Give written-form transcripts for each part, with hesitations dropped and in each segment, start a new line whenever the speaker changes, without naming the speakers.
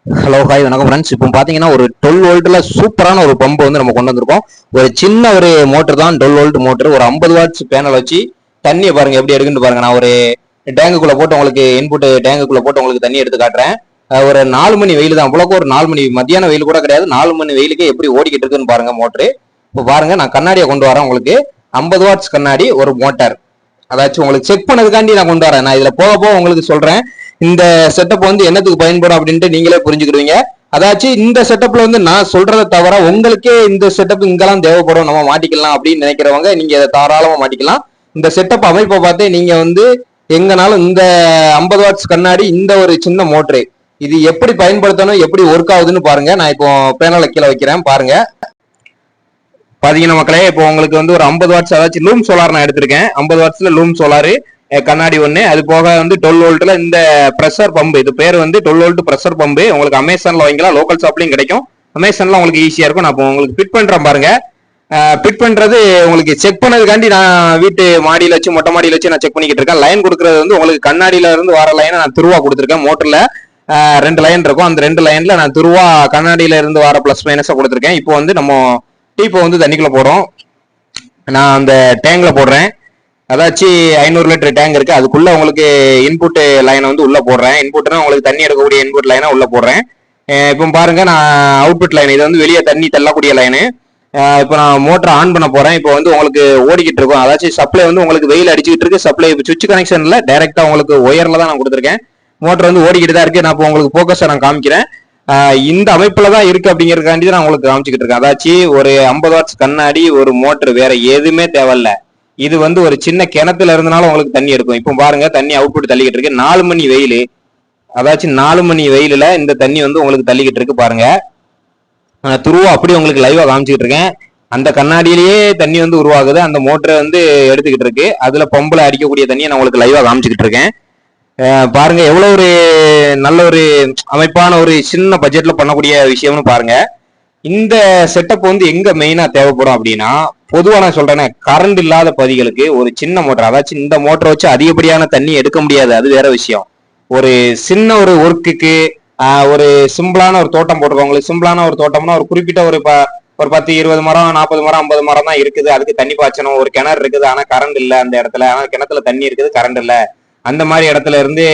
Hello hi வணக்கம் friends. இப்போ பார்த்தீங்கன்னா ஒரு 12 வோல்ட்ல சூப்பரான ஒரு பம்பு வந்து நம்ம கொண்டு வந்திருக்கோம். ஒரு சின்ன ஒரு மோட்டர் தான், 12 வோல்ட் மோட்டர். ஒரு 50 வாட்ஸ் பேனல் வச்சு தண்ணியை பாருங்க எப்படி எடுக்குன்னு பாருங்க. நான் ஒரு டேங்குக்குள்ள போட்டு உங்களுக்கு இன்புட் டேங்குக்குள்ள போட்டு உங்களுக்கு தண்ணி எடுத்து காட்டுறேன். ஒரு 4 மணி வெயில் தான், அவ்வளோக்கு ஒரு 4 மணி மத்தியான வெயில் கூட கிடையாது. 4 மணி வெயிலுக்கு எப்படி ஓடிக்கிட்டு இருக்குன்னு பாருங்க மோட்டரு. இப்போ பாருங்க, நான் கண்ணாடியை கொண்டு வரேன் உங்களுக்கு. 50 வாட்ஸ் கண்ணாடி, ஒரு மோட்டார். அதாச்சும் உங்களுக்கு செக் பண்ணதுக்காண்டி நான் கொண்டு வரேன். நான் இதுல போக போக உங்களுக்கு சொல்றேன் இந்த செட்டப் வந்து என்னத்துக்கு பயன்படும் அப்படின்ட்டு நீங்களே புரிஞ்சுக்கிடுவீங்க. அதாச்சும் இந்த செட்டப்ல வந்து நான் சொல்றதை தவிர உங்களுக்கே இந்த செட்டப் இங்கெல்லாம் தேவைப்படும், நம்ம மாட்டிக்கலாம் அப்படின்னு நினைக்கிறவங்க நீங்க இதை தாராளமா மாட்டிக்கலாம். இந்த செட்டப் அமைப்பை பார்த்து நீங்க வந்து எங்கனாலும் இந்த 50 வாட்ஸ் கண்ணாடி, இந்த ஒரு சின்ன மோட்டரு இது எப்படி பயன்படுத்தணும், எப்படி ஒர்க் ஆகுதுன்னு பாருங்க. நான் இப்போ பேனலை கீழே வைக்கிறேன் பாருங்க. பாத்தீங்கன்னா மக்களே, இப்போ உங்களுக்கு வந்து ஒரு 50 வாட்ஸ், அதாச்சும் லூம் சோலார் நான் எடுத்திருக்கேன். 50 வாட்ஸ்ல லூம் சோலாரு கண்ணாடி ஒன்று, அது போக வந்து 12 வோல்ட்ல இந்த ப்ரெஷர் பம்பு. இது பேர் வந்து 12 வோல்ட் ப்ரெஷர் பம்பு. உங்களுக்கு அமேசான்ல வாங்கிக்கலாம், லோக்கல் ஷாப்லையும் கிடைக்கும். அமேசான்ல உங்களுக்கு ஈஸியா இருக்கும். நான் இப்போ உங்களுக்கு ஃபிட் பண்றேன் பாருங்க. ஃபிட் பண்றது உங்களுக்கு செக் பண்ணதுக்காண்டி நான் வீட்டு மாடியில வச்சு, மொட்டை மாடியில வச்சு நான் செக் பண்ணிக்கிட்டு இருக்கேன். லைன் கொடுக்கறது வந்து உங்களுக்கு கண்ணாடியில இருந்து வர லைனை நான் துருவா கொடுத்துருக்கேன். மோட்டர்ல 2 லைன் இருக்கும். அந்த 2 லைன்ல நான் துருவா கண்ணாடியில இருந்து வர பிளஸ் மைனஸா கொடுத்துருக்கேன். இப்போ வந்து நம்ம டீப்பை வந்து தண்ணிக்குள்ள போடுறோம். நான் அந்த டேங்க்ல போடுறேன். அதாச்சும் 500 லிட்டர் டேங்க் இருக்கு, அதுக்குள்ள உங்களுக்கு இன்புட் லைனை வந்து உள்ள போடுறேன். இன்புட்னா உங்களுக்கு தண்ணி எடுக்கக்கூடிய இன்புட் லைனை உள்ள போடுறேன். இப்போ பாருங்க, நான் அவுட்புட் லைன், இது வந்து வெளியே தண்ணி தள்ளக்கூடிய லைனு. இப்போ நான் மோட்டரை ஆன் பண்ண போறேன். இப்போ வந்து உங்களுக்கு ஓடிக்கிட்டு இருக்கும். அதாச்சும் சப்ளை வந்து உங்களுக்கு வெயில் அடிச்சுக்கிட்டு இருக்கு. சப்ளை சுவிட்ச் கனெக்ஷன்ல டைரக்டா உங்களுக்கு ஒயர்ல தான் நான் கொடுத்துருக்கேன். மோட்டர் வந்து ஓடிக்கிட்டு தான் இருக்கு. நான் இப்போ உங்களுக்கு போக்கஸை நான் காமிக்கிறேன். இந்த அமைப்புல தான் இருக்கு அப்படிங்கறதுக்காண்டி நான் உங்களுக்கு காமிச்சுக்கிட்டு இருக்கேன். அதாச்சும் ஒரு 50 வாட்ஸ் கண்ணாடி, ஒரு மோட்டர், வேற எதுவுமே தேவையில்ல. இது வந்து ஒரு சின்ன கிணத்துல இருந்தனால உங்களுக்கு தண்ணி எடுக்கும். இப்போ பாருங்க, தண்ணி அவுட்புட் தள்ளிக்கிட்டு இருக்கு. 4 மணி வெயில், அதாச்சும் 4 மணி வெயிலுல இந்த தண்ணி வந்து உங்களுக்கு தள்ளிக்கிட்டு இருக்கு பாருங்க. துருவா அப்படி உங்களுக்கு லைவா காமிச்சுக்கிட்டு இருக்கேன். அந்த கண்ணாடியிலேயே தண்ணி வந்து உருவாகுது. அந்த மோட்டரை வந்து எடுத்துக்கிட்டு இருக்கு. அதுல பம்புல அடிக்கக்கூடிய தண்ணியை நான் உங்களுக்கு லைவா காமிச்சுக்கிட்டு இருக்கேன். பாருங்க, எவ்வளவு ஒரு நல்ல ஒரு அமைப்பான ஒரு சின்ன பட்ஜெட்ல பண்ணக்கூடிய விஷயம்னு பாருங்க. இந்த செட்டப் வந்து எங்க மெயினா தேவைப்படும் அப்படின்னா, பொதுவா நான் சொல்றேன், கரண்ட் இல்லாத பகுதிகளுக்கு ஒரு சின்ன மோட்டர், அதாச்சும் இந்த மோட்டரை வச்சு அதிகப்படியான தண்ணி எடுக்க முடியாது, அது வேற விஷயம். ஒரு சின்ன ஒரு ஒர்க்குக்கு, ஒரு சிம்பிளான ஒரு தோட்டம் போட்டுருக்கவங்களுக்கு, சிம்பிளான ஒரு தோட்டம்னா ஒரு குறிப்பிட்ட ஒரு 10 20 மரம் 40 மரம் 50 மரம் தான் இருக்குது, அதுக்கு தண்ணி பாய்ச்சணும். ஒரு கிணறு இருக்குது, ஆனா கரண்ட் இல்லை அந்த இடத்துல, ஆனா கிணத்துல தண்ணி இருக்குது, கரண்ட் இல்லை. அந்த மாதிரி இடத்துல இருந்து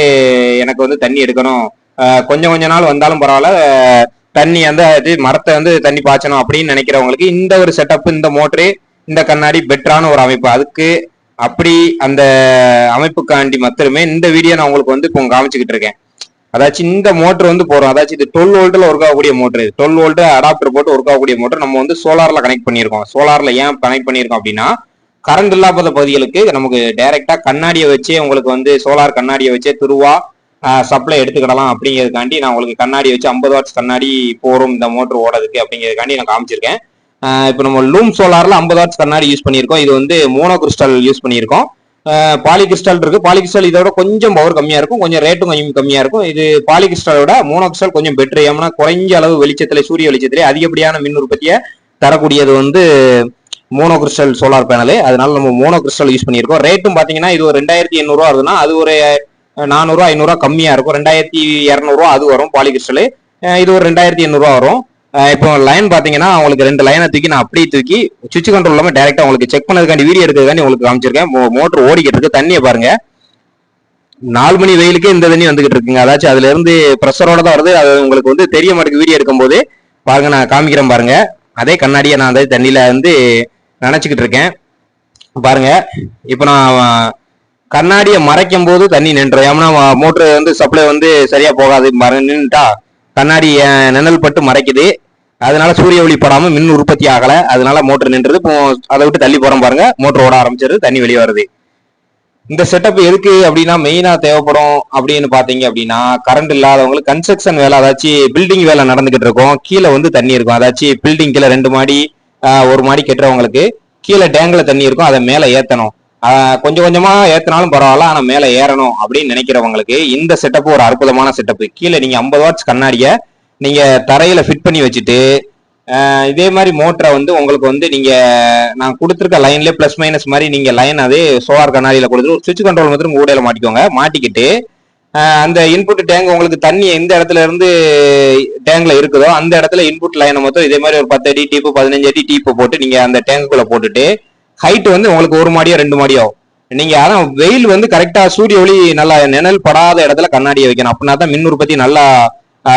எனக்கு வந்து தண்ணி எடுக்கணும், கொஞ்சம் கொஞ்ச நாள் வந்தாலும் பரவாயில்ல, தண்ணி வந்து மரத்தை வந்து தண்ணி பாய்ச்சணும் அப்படின்னு நினைக்கிறவங்களுக்கு இந்த ஒரு செட்டப், இந்த மோட்டரு, இந்த கண்ணாடி பெட்டரான ஒரு அமைப்பு. அதுக்கு அப்படி அந்த அமைப்புக்காண்டி மாத்திரமே இந்த வீடியோ நான் உங்களுக்கு வந்து இப்போ காமிச்சுக்கிட்டு இருக்கேன். அதாச்சும் இந்த மோட்டர் வந்து போறோம். அதாச்சும் இது 12 வோல்ட்ல ஒர்க் ஆகக்கூடிய மோட்டர். 12 வோல்ட் அடாப்டர் போட்டு ஒர்க் ஆகக்கூடிய மோட்டர் நம்ம வந்து சோலார்ல கனெக்ட் பண்ணியிருக்கோம். சோலார்ல ஏன் கனெக்ட் பண்ணியிருக்கோம் அப்படின்னா, கரண்ட் இல்லாத பகுதிகளுக்கு நமக்கு டைரக்டா கண்ணாடியை வச்சே, உங்களுக்கு வந்து சோலார் கண்ணாடியை வச்சே துருவா சப்ளை எடுத்துக்கிடலாம் அப்படிங்கிறதுக்காண்டி நான் உங்களுக்கு கண்ணாடி வச்சு 50 வாட்ஸ் கண்ணாடி போறோம் இந்த மோட்டர் ஓடதுக்கு அப்படிங்கிறதுக்காண்டி நான் காமிச்சிருக்கேன். இப்போ நம்ம லூம் சோலார்ல 50 வாட்ஸ் கண்ணாடி யூஸ் பண்ணியிருக்கோம். இது வந்து மோனோ கிறிஸ்டல் யூஸ் பண்ணியிருக்கோம். பாலி கிறிஸ்டல் இருக்கு. பாலி கிறிஸ்டல் இதோட கொஞ்சம் பவர் கம்மியா இருக்கும், கொஞ்சம் ரேட்டும் கொஞ்சம் கம்மியா இருக்கும். இது பாலி கிறிஸ்டலோட மோனோ கிறிஸ்டல் கொஞ்சம் பெட்டர். ஏன்னா குறைஞ்ச அளவு வெளிச்சத்துல, சூரிய வெளிச்சத்திலே அதிகப்படியான மின் உற்பத்தியை தரக்கூடியது வந்து மோனோ கிறிஸ்டல் சோலார் பேனல். அதனால நம்ம மோனோ கிறிஸ்டல் யூஸ் பண்ணியிருக்கோம். ரேட்டும் பாத்தீங்கன்னா இது ஒரு 2800 வருதுன்னா அது ஒரு 400 500 கம்மியா இருக்கும். 2200 அது வரும் பாலி கிறிஸ்டல். இது ஒரு 2800 வரும். இப்போ லைன் பாத்தீங்கன்னா உங்களுக்கு 2 லைனை தூக்கி நான் அப்படியே தூக்கி சுவிட்ச் கண்ட்ரோல் இல்லாம டைரக்டா உங்களுக்கு செக் பண்ணதுக்காண்டி வீடியோ எடுக்கிறதுக்காண்டி உங்களுக்கு காமிச்சிருக்கேன். மோட்டர் ஓடிக்கிட்டு இருக்கு. தண்ணியை பாருங்க, 4 மணி வெயிலுக்கு இந்த தண்ணி வந்துகிட்டு இருக்குங்க. அதாச்சும் அதுல இருந்து ப்ரெஷரோட தான் வருது. அது உங்களுக்கு வந்து தெரிய மாட்டேங்குது வீடியோ எடுக்கும் போது. பாருங்க, நான் காமிக்கிறேன் பாருங்க. அதே கண்ணாடியை நான் அந்த தண்ணியில வந்து நினைச்சுக்கிட்டு இருக்கேன் பாருங்க. இப்போ நான் கண்ணாடியை மறைக்கும் போது தண்ணி நின்றும். ஏன்னா மோட்டர் வந்து சப்ளை வந்து சரியா போகாது, நின்றுட்டா கண்ணாடி நிழல் பட்டு மறைக்குது. அதனால சூரிய ஒளி படாம மின் உற்பத்தி ஆகல, அதனால மோட்டர் நின்றுது. இப்போ அதை விட்டு தள்ளி போறோம் பாருங்க, மோட்டர் ஓட ஆரம்பிச்சிருது, தண்ணி வெளியே வருது. இந்த செட்டப் எதுக்கு அப்படின்னா மெயினா தேவைப்படும் அப்படின்னு பாத்தீங்க அப்படின்னா, கரண்ட் இல்லாதவங்களுக்கு கன்ஸ்ட்ரக்ஷன் வேலை, அதாச்சும் பில்டிங் வேலை நடந்துகிட்டு இருக்கும், கீழே வந்து தண்ணி இருக்கும். அதாச்சும் பில்டிங் கீழே 2 மாடி 1 மாடி கட்டுறவங்களுக்கு கீழே டேங்க்ல தண்ணி இருக்கும், அதை மேல ஏத்தணும். கொஞ்சம் கொஞ்சமா ஏத்தினாலும் பரவாயில்ல, ஆனா மேல ஏறணும் அப்படின்னு நினைக்கிறவங்களுக்கு இந்த செட்டப் ஒரு அற்புதமான செட்டப். கீழே நீங்க 50 வாட்ஸ் கண்ணாடிய நீங்க தரையில ஃபிட் பண்ணி வச்சுட்டு, இதே மாதிரி மோட்டரை வந்து உங்களுக்கு வந்து நீங்க நான் கொடுத்துருக்க லைன்ல பிளஸ் மைனஸ் மாதிரி நீங்க லைன் அதே சோலார் கண்ணாடியில கொடுத்துட்டு சுவிட்ச் கண்ட்ரோல் வந்து உங்க ஊடையில மாட்டிக்கோங்க. மாட்டிக்கிட்டு அந்த இன்புட் டேங்க் உங்களுக்கு தண்ணி எந்த இடத்துல இருந்து டேங்க்ல இருக்குதோ அந்த இடத்துல இன்புட் லைனை மொத்தம் இதே மாதிரி ஒரு 10 அடி டீப்பு 15 அடி டீப்பு போட்டு நீங்க அந்த டேங்குக்குள்ள போட்டுட்டு ஹைட் வந்து உங்களுக்கு 1 மாடியோ 2 மாடியோ நீங்க அதான் வெயில் வந்து கரெக்டா சூரிய ஒளி நல்லா நிழல் படாத இடத்துல கண்ணாடியை வைக்கணும். அப்படின்னா தான் மின் உற்பத்தி நல்லா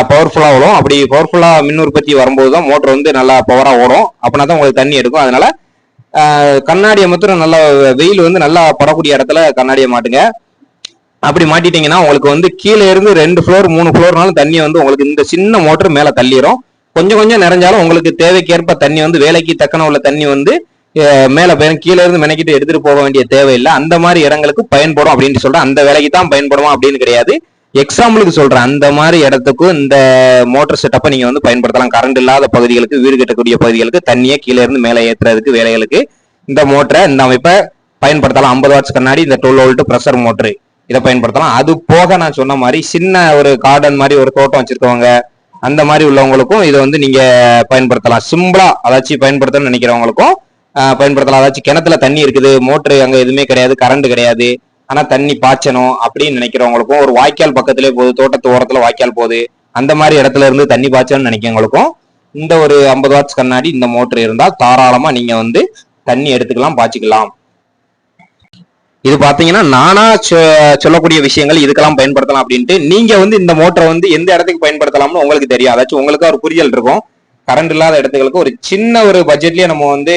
பவர்ஃபுல்லா ஓடும். அப்படி பவர்ஃபுல்லா மின் உற்பத்தி வரும்போது தான் மோட்டர் வந்து நல்லா பவரா ஓடும். அப்படின்னா தான் உங்களுக்கு தண்ணி எடுக்கும். அதனால கண்ணாடியை மாத்திரம் நல்லா வெயில் வந்து நல்லா படக்கூடிய இடத்துல கண்ணாடியை மாட்டுங்க. அப்படி மாட்டிட்டீங்கன்னா உங்களுக்கு வந்து கீழே இருந்து 2 ஃப்ளோர் 3 ஃப்ளோர்னாலும் தண்ணி வந்து உங்களுக்கு இந்த சின்ன மோட்டர் மேல தள்ளிடும். கொஞ்சம் கொஞ்சம் நிறைஞ்சாலும் உங்களுக்கு தேவைக்கேற்ப தண்ணி வந்து வேலைக்கு தக்கன உள்ள தண்ணி வந்து மேல கீழே இருந்து மெனக்கிட்டு எடுத்துட்டு போக வேண்டிய தேவையில்லை. அந்த மாதிரி இடங்களுக்கு பயன்படும் அப்படின்னு சொல்றேன். அந்த வேலைக்கு தான் பயன்படுமா அப்படின்னு கிடையாது, எக்ஸாம்பிளுக்கு சொல்றேன். அந்த மாதிரி இடத்துக்கும் இந்த மோட்டர் செட்டப்பை நீங்க வந்து பயன்படுத்தலாம். கரண்ட் இல்லாத பகுதிகளுக்கு, வீடு கட்டக்கூடிய பகுதிகளுக்கு, தண்ணியை கீழே இருந்து மேலே ஏற்றுறதுக்கு வேலைகளுக்கு இந்த மோட்டரை, இந்த அமைப்பை பயன்படுத்தலாம். 50 வாட்ஸ் கண்ணாடி, இந்த 12 வோல்ட் ப்ரெஷர் மோட்டரு இதை பயன்படுத்தலாம். அது போக நான் சொன்ன மாதிரி சின்ன ஒரு கார்டன் மாதிரி ஒரு தோட்டம் வச்சிருக்கவங்க, அந்த மாதிரி உள்ளவங்களுக்கும் இதை வந்து நீங்க பயன்படுத்தலாம். சிம்பிளா அதாச்சும் பயன்படுத்தணும்னு நினைக்கிறவங்களுக்கும் பயன்படுத்தலாம். அதாச்சும் கிணத்துல தண்ணி இருக்குது, மோட்டரு அங்க எதுவுமே கிடையாது, கரண்ட் கிடையாது, ஆனா தண்ணி பாய்ச்சணும் அப்படின்னு நினைக்கிறவங்களுக்கும், ஒரு வாய்க்கால் பக்கத்திலே போகுது, தோட்டத்து ஓரத்துல வாய்க்கால் போகுது, அந்த மாதிரி இடத்துல இருந்து தண்ணி பாய்ச்சணும்னு நினைக்கிறவங்களுக்கும் இந்த ஒரு 50 வாட்ஸ் கண்ணாடி இந்த மோட்டர் இருந்தால் தாராளமா நீங்க வந்து தண்ணி எடுத்துக்கலாம், பாய்ச்சிக்கலாம். இது பாத்தீங்கன்னா நானா சொல்லக்கூடிய விஷயங்கள் இதுக்கெல்லாம் பயன்படுத்தலாம் அப்படின்ட்டு. நீங்க வந்து இந்த மோட்டரை வந்து எந்த இடத்துக்கு பயன்படுத்தலாம்னு உங்களுக்கு தெரியும். அதாச்சும் உங்களுக்கு ஒரு புரிதல் இருக்கும். கரண்ட் இல்லாத இடத்துகளுக்கு ஒரு சின்ன ஒரு பட்ஜெட்லயே நம்ம வந்து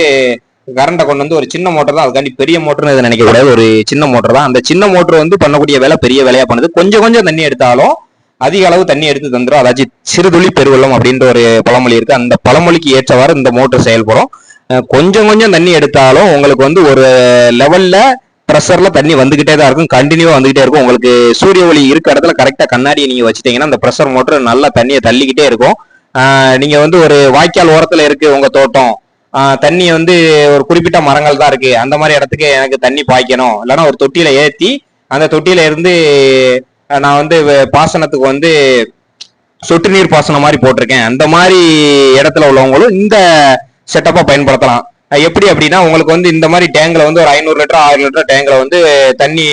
கரண்டை கொண்டு வந்து ஒரு சின்ன மோட்டர் தான், அதுக்காண்டி பெரிய மோட்டர்னு இதை நினைக்க கூடாது, ஒரு சின்ன மோட்டர் தான். அந்த சின்ன மோட்டர் வந்து பண்ணக்கூடிய வேலை பெரிய வேலையா பண்ணுது. கொஞ்சம் கொஞ்சம் தண்ணி எடுத்தாலும் அதிக அளவு தண்ணி எடுத்து தந்துடும். அதாச்சும் சிறுதுளி பெருவெள்ளம் அப்படின்ற ஒரு பழமொழி இருக்கு. அந்த பழமொழிக்கு ஏற்றவாறு இந்த மோட்டர் செயல்படும். கொஞ்சம் கொஞ்சம் தண்ணி எடுத்தாலும் உங்களுக்கு வந்து ஒரு லெவல்ல ப்ரெஷர்ல தண்ணி வந்துகிட்டே தான் இருக்கும், கண்டினியூவா வந்துகிட்டே இருக்கும். உங்களுக்கு சூரிய ஒளி இருக்க இடத்துல கரெக்டா கண்ணாடியை நீங்க வச்சுட்டீங்கன்னா அந்த ப்ரெஷர் மோட்டர் நல்லா தண்ணியை தள்ளிக்கிட்டே இருக்கும். நீங்க வந்து ஒரு வாய்க்கால் ஓரத்துல இருக்கு உங்க தோட்டம், தண்ணி வந்து ஒரு குறிப்பிட்ட மரங்கள் தான் இருக்கு, அந்த மாதிரி இடத்துக்கு எனக்கு தண்ணி பாய்க்கணும், இல்லைன்னா ஒரு தொட்டியில ஏற்றி அந்த தொட்டியில இருந்து நான் வந்து பாசனத்துக்கு வந்து சொட்டு நீர் பாசனம் மாதிரி போட்டிருக்கேன், அந்த மாதிரி இடத்துல உள்ளவங்களும் இந்த செட்டப்பை பயன்படுத்தலாம். எப்படி அப்படின்னா உங்களுக்கு வந்து இந்த மாதிரி டேங்க்ல வந்து ஒரு 500 லிட்டர் 1000 லிட்டர் டேங்க்ல வந்து தண்ணி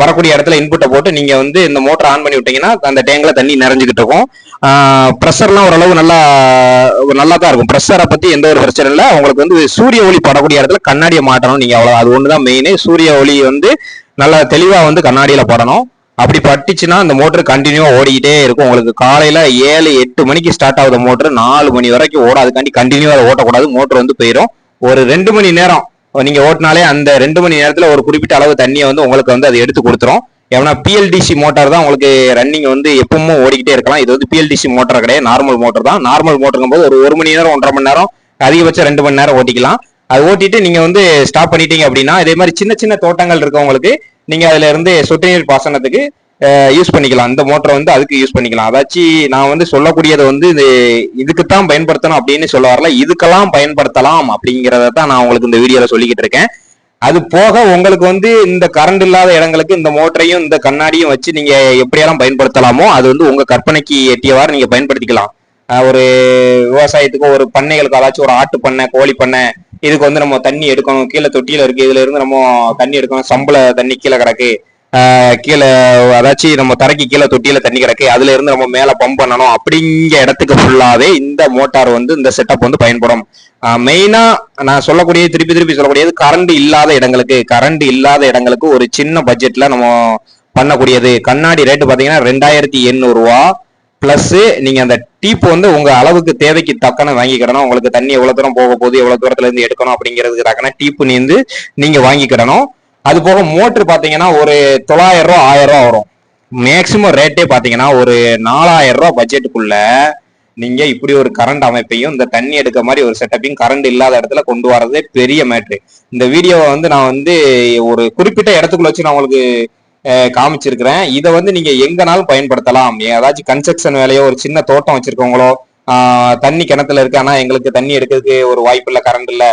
வரக்கூடிய இடத்துல இன்புட்டை போட்டு நீங்க வந்து இந்த மோட்டர் ஆன் பண்ணி விட்டீங்கன்னா அந்த டேங்க்ல தண்ணி நிறைஞ்சிக்கிட்டு இருக்கும். ப்ரெஷர்லாம் ஓரளவு நல்லா தான் இருக்கும். ப்ரெஷரை பத்தி எந்த ஒரு பிரச்சனை இல்லை. உங்களுக்கு வந்து சூரிய ஒளி படக்கூடிய இடத்துல கண்ணாடியை மாட்டணும் நீங்க, அவ்வளவு. அது ஒண்ணுதான் மெயின். சூரிய ஒளி வந்து நல்லா தெளிவா வந்து கண்ணாடியில படணும். அப்படி பட்டுச்சுன்னா அந்த மோட்டர் கண்டினியூவா ஓடிக்கிட்டே இருக்கும். உங்களுக்கு காலையில 7-8 மணிக்கு ஸ்டார்ட் ஆகுது மோட்டர், 4 மணி வரைக்கும் ஓடும். அதுக்காண்டி கண்டினியூவா ஓட்டக்கூடாது, மோட்டர் வந்து போயிடும். ஒரு 2 மணி நேரம் நீங்க ஓட்டினாலே அந்த 2 மணி நேரத்துல ஒரு குறிப்பிட்ட அளவு தண்ணியை வந்து உங்களுக்கு வந்து அது எடுத்து கொடுத்துரும். ஏன்னா பிஎல்டிசி மோட்டார் தான் உங்களுக்கு ரன்னிங் வந்து எப்பவுமே ஓடிக்கிட்டே இருக்கலாம். இது வந்து பிஎல்டிசி மோட்டார் கிடையாது, நார்மல் மோட்டர் தான். நார்மல் மோட்டருங்கும் போது ஒரு 1 மணி நேரம் 1.5 மணி நேரம், அதிகபட்சம் 2 மணி நேரம் ஓட்டிக்கலாம். அது ஓட்டிட்டு நீங்க வந்து ஸ்டாப் பண்ணிட்டீங்க அப்படின்னா இதே மாதிரி சின்ன சின்ன தோட்டங்கள் இருக்கவங்களுக்கு நீங்க அதுல இருந்து சொட்டு நீர் பாசனத்துக்கு யூஸ் பண்ணிக்கலாம். இந்த மோட்டரை வந்து அதுக்கு யூஸ் பண்ணிக்கலாம். அதாச்சும் நான் வந்து சொல்லக்கூடியது வந்து இதுக்குத்தான் பயன்படுத்தணும் அப்படின்னு சொல்ல வரல, இதுக்கெல்லாம் பயன்படுத்தலாம் அப்படிங்கிறத தான் நான் உங்களுக்கு இந்த வீடியோல சொல்லிக்கிட்டு இருக்கேன். அது போக உங்களுக்கு வந்து இந்த கரண்ட் இல்லாத இடங்களுக்கு இந்த மோட்டரையும் இந்த கண்ணாடியும் வச்சு நீங்க எப்படியெல்லாம் பயன்படுத்தலாமோ அது வந்து உங்க கற்பனைக்கு எட்டியவாறு நீங்க பயன்படுத்திக்கலாம். ஒரு விவசாயத்துக்கு, ஒரு பண்ணைகளுக்கு, அதாச்சும் ஒரு ஆட்டு பண்ணை, கோழி பண்ணை, இதுக்கு வந்து நம்ம தண்ணி எடுக்கணும், கீழே தொட்டியில இருக்கு, இதுல இருந்து நம்ம தண்ணி எடுக்கணும், சம்பள தண்ணி கீழே கிடக்கு, கீழே அதாச்சும் நம்ம தரைக்கு கீழே தொட்டியில தண்ணி கிடக்கு, அதுல இருந்து நம்ம மேல பம்ப் பண்ணணும் அப்படிங்கிற இடத்துக்கு ஃபுல்லாவே இந்த மோட்டார் வந்து இந்த செட்டப் வந்து பயன்படும். மெயினா நான் சொல்லக்கூடிய திருப்பி சொல்லக்கூடியது கரண்ட் இல்லாத இடங்களுக்கு ஒரு சின்ன பட்ஜெட்ல நம்ம பண்ணக்கூடியது. கண்ணாடி ரேட்டு பாத்தீங்கன்னா 2800 ரூபா பிளஸ் நீங்க அந்த டீப் வந்து உங்க அளவுக்கு தேவைக்கு தக்கன வாங்கிக்கிடணும். உங்களுக்கு தண்ணி எவ்வளவு தூரம் போக போகுது, எவ்வளவு தூரத்துல இருந்து எடுக்கணும் அப்படிங்கிறதுக்கு தக்கன டீப் நீந்து நீங்க வாங்கிக்கிடணும். அது போக மோட்டர் பாத்தீங்கன்னா ஒரு 900 ரூபா 1000 ரூபா வரும். மேக்சிமம் ரேட்டே பாத்தீங்கன்னா ஒரு 4000 ரூபா பட்ஜெட்டுக்குள்ள நீங்க இப்படி ஒரு கரண்ட் அமைப்பையும் இந்த தண்ணி எடுக்க மாதிரி ஒரு செட்டப்பையும் கரண்ட் இல்லாத இடத்துல கொண்டு வரதே பெரிய மேட்ரு. இந்த வீடியோவை வந்து நான் வந்து ஒரு குறிப்பிட்ட இடத்துக்குள்ள வச்சு நான் உங்களுக்கு காமிச்சிருக்கிறேன். இதை வந்து நீங்க எங்கனாலும் பயன்படுத்தலாம். ஏதாச்சும் கன்ஸ்ட்ரக்ஷன் வேலையோ, ஒரு சின்ன தோட்டம் வச்சிருக்கவங்களோ, தண்ணி கிணத்துல இருக்கு ஆனா எங்களுக்கு தண்ணி எடுக்கிறதுக்கு ஒரு வாய்ப்பு இல்லை, கரண்ட் இல்லை,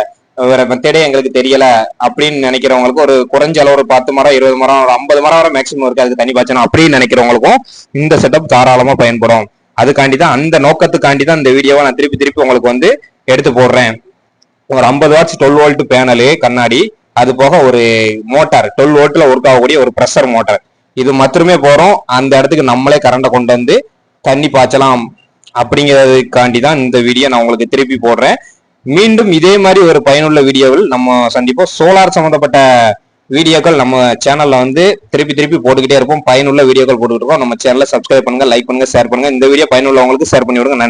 வேற மெத்தடே எங்களுக்கு தெரியல அப்படின்னு நினைக்கிறவங்களுக்கும், ஒரு குறைஞ்ச அளவு ஒரு 10 மரம் 20 மரம் ஒரு 50 மரம் வரை மேக்சிமம் இருக்கு அதுக்கு தண்ணி பாய்ச்சணும் அப்படின்னு நினைக்கிறவங்களுக்கும் இந்த செட்டப் தாராளமா பயன்படும். அதுக்காண்டி தான், அந்த நோக்கத்துக்காண்டி தான் இந்த வீடியோவை நான் திருப்பி உங்களுக்கு வந்து எடுத்து போடுறேன். ஒரு 50 வாட்ஸ் 12 வோல்ட் பேனலு கண்ணாடி, அது போக ஒரு மோட்டார் 12 வோல்ட்ல ஒர்க் ஆகக்கூடிய ஒரு ப்ரெஷர் மோட்டார். இது மட்டுமே போறோம், அந்த இடத்துக்கு நம்மளே கரண்ட கொண்டு வந்து தண்ணி பாய்ச்சலாம் அப்படிங்கிறதுக்காண்டி தான் இந்த வீடியோ நான் உங்களுக்கு திருப்பி போடுறேன். மீண்டும் இதே மாதிரி ஒரு பயனுள்ள வீடியோவில் நம்ம சந்திப்போம். சோலார் சம்பந்தப்பட்ட வீடியோக்கள் நம்ம சேனல்ல வந்து திருப்பி திருப்பி போட்டுக்கிட்டே இருப்போம். பயனுள்ள வீடியோக்கள் போட்டுக்கிட்டு இருக்கோம். நம்ம சேனலை சப்ஸ்கிரைப் பண்ணுங்க, லைக் பண்ணுங்க, ஷேர் பண்ணுங்க. இந்த வீடியோ பயனுள்ளவங்களுக்கு ஷேர் பண்ணி விடுங்க. நன்றி.